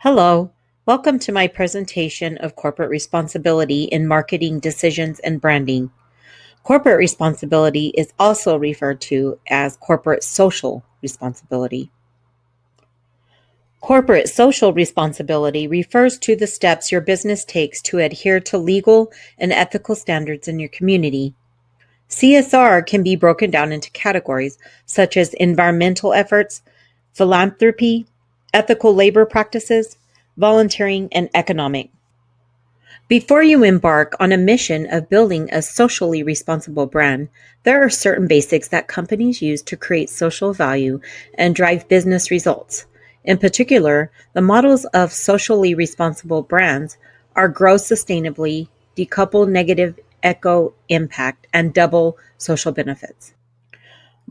Hello, welcome to my presentation of corporate responsibility in marketing decisions and branding. Corporate responsibility is also referred to as corporate social responsibility. Corporate social responsibility refers to the steps your business takes to adhere to legal and ethical standards in your community. CSR can be broken down into categories such as environmental efforts, philanthropy, ethical labor practices, volunteering, and economic. Before you embark on a mission of building a socially responsible brand, there are certain basics that companies use to create social value and drive business results. In particular, the models of socially responsible brands are grow sustainably, decouple negative eco impact, and double social benefits.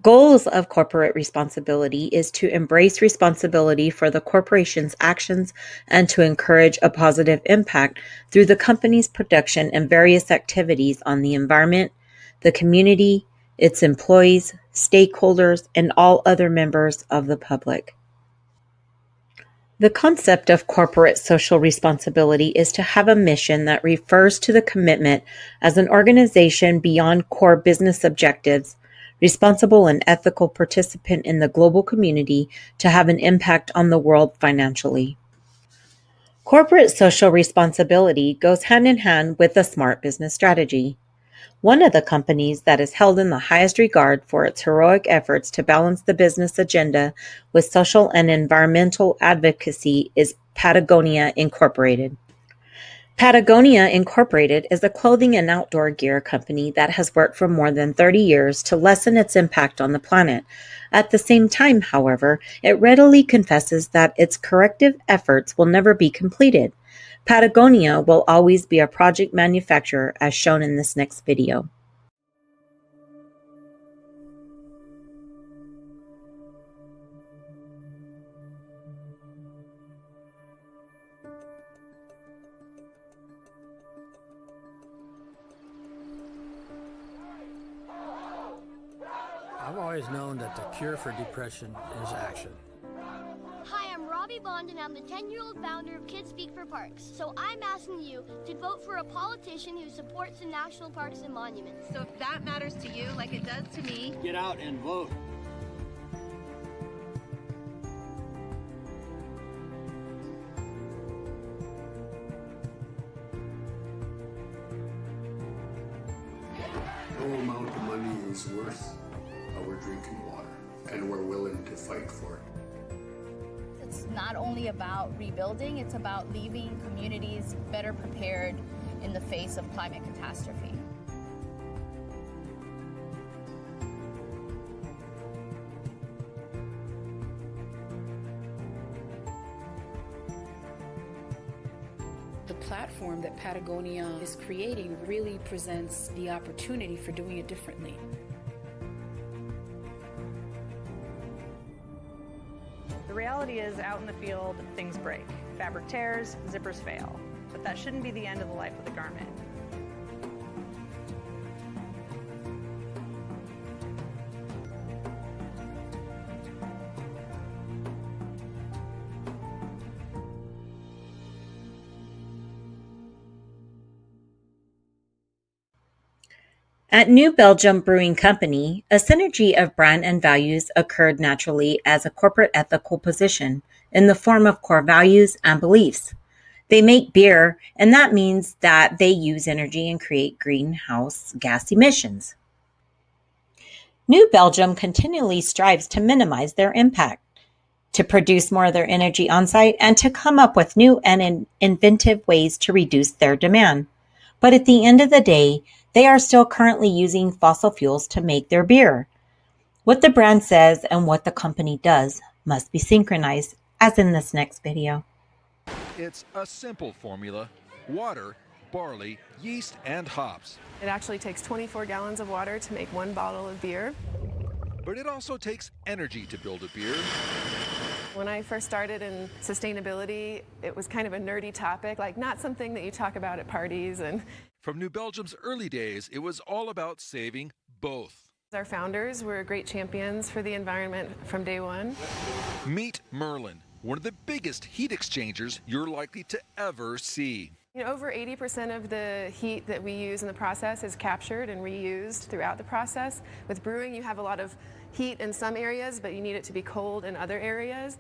Goals of corporate responsibility is to embrace responsibility for the corporation's actions and to encourage a positive impact through the company's production and various activities on the environment, the community, its employees, stakeholders, and all other members of the public. The concept of corporate social responsibility is to have a mission that refers to the commitment as an organization beyond core business objectives, responsible and ethical participant in the global community to have an impact on the world financially. Corporate social responsibility goes hand in hand with a smart business strategy. One of the companies that is held in the highest regard for its heroic efforts to balance the business agenda with social and environmental advocacy is Patagonia Incorporated. Patagonia Incorporated is a clothing and outdoor gear company that has worked for more than 30 years to lessen its impact on the planet. At the same time, however, it readily confesses that its corrective efforts will never be completed. Patagonia will always be a project manufacturer as shown in this next video. I've always known that the cure for depression is action. Hi, I'm Robbie Bond, and I'm the 10-year-old founder of Kids Speak for Parks. So I'm asking you to vote for a politician who supports the national parks and monuments. So if that matters to you like it does to me, Get out and vote. No amount of money is worth our drinking water, and we're willing to fight for it. It's not only about rebuilding, it's about leaving communities better prepared in the face of climate catastrophe. The platform that Patagonia is creating really presents the opportunity for doing it differently. The reality is, out in the field, things break. Fabric tears, zippers fail. But that shouldn't be the end of the life of the garment. At New Belgium Brewing Company, a synergy of brand and values occurred naturally as a corporate ethical position in the form of core values and beliefs. They make beer, and that means that they use energy and create greenhouse gas emissions. New Belgium continually strives to minimize their impact, to produce more of their energy on site, and to come up with new and inventive ways to reduce their demand. But at the end of the day, they are still currently using fossil fuels to make their beer. What the brand says and what the company does must be synchronized, as in this next video. It's a simple formula: water, barley, yeast, and hops. It actually takes 24 gallons of water to make 1 bottle of beer. But it also takes energy to build a beer. When I first started in sustainability, it was kind of a nerdy topic, like not something that you talk about at parties. And From New Belgium's early days, it was all about saving both. our founders were great champions for the environment from day one. Meet Merlin, one of the biggest heat exchangers you're likely to ever see. Over 80% of the heat that we use in the process is captured and reused throughout the process. With brewing, you have a lot of heat in some areas, but you need it to be cold in other areas.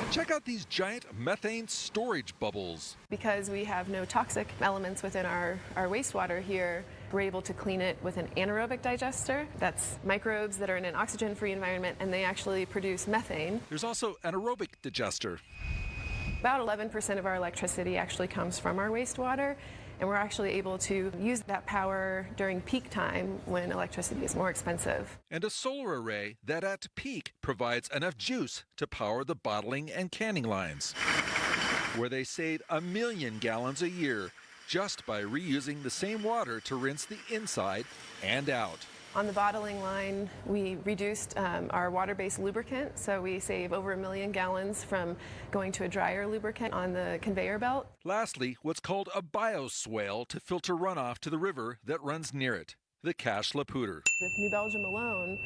Check out these giant methane storage bubbles. Because we have no toxic elements within our wastewater here, we're able to clean it with an anaerobic digester. That's microbes that are in an oxygen-free environment, and they actually produce methane. There's also an aerobic digester. About 11% of our electricity actually comes from our wastewater, and we're actually able to use that power during peak time when electricity is more expensive. And a solar array that at peak provides enough juice to power the bottling and canning lines, where they save 1 million gallons a year just by reusing the same water to rinse the inside and out. On the bottling line, we reduced our water-based lubricant, so we save over 1 million gallons from going to a drier lubricant on the conveyor belt. Lastly, what's called a bioswale to filter runoff to the river that runs near it, the Cache La Poudre. If New Belgium alone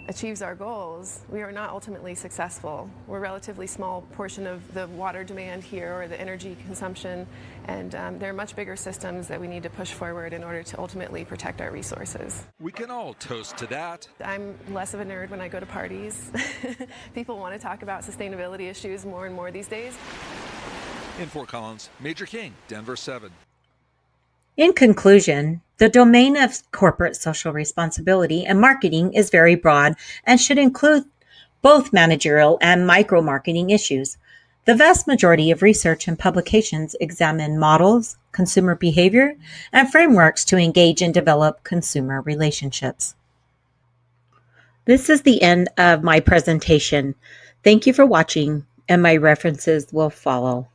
achieves our goals, we are not ultimately successful. We're a relatively small portion of the water demand here or the energy consumption, and there are much bigger systems that we need to push forward in order to ultimately protect our resources. We can all toast to that. I'm less of a nerd when I go to parties. People want to talk about sustainability issues more and more these days. In Fort Collins, Major King, Denver 7. In conclusion, the domain of corporate social responsibility and marketing is very broad and should include both managerial and micro-marketing issues. The vast majority of research and publications examine models, consumer behavior, and frameworks to engage and develop consumer relationships. This is the end of my presentation. Thank you for watching, and my references will follow.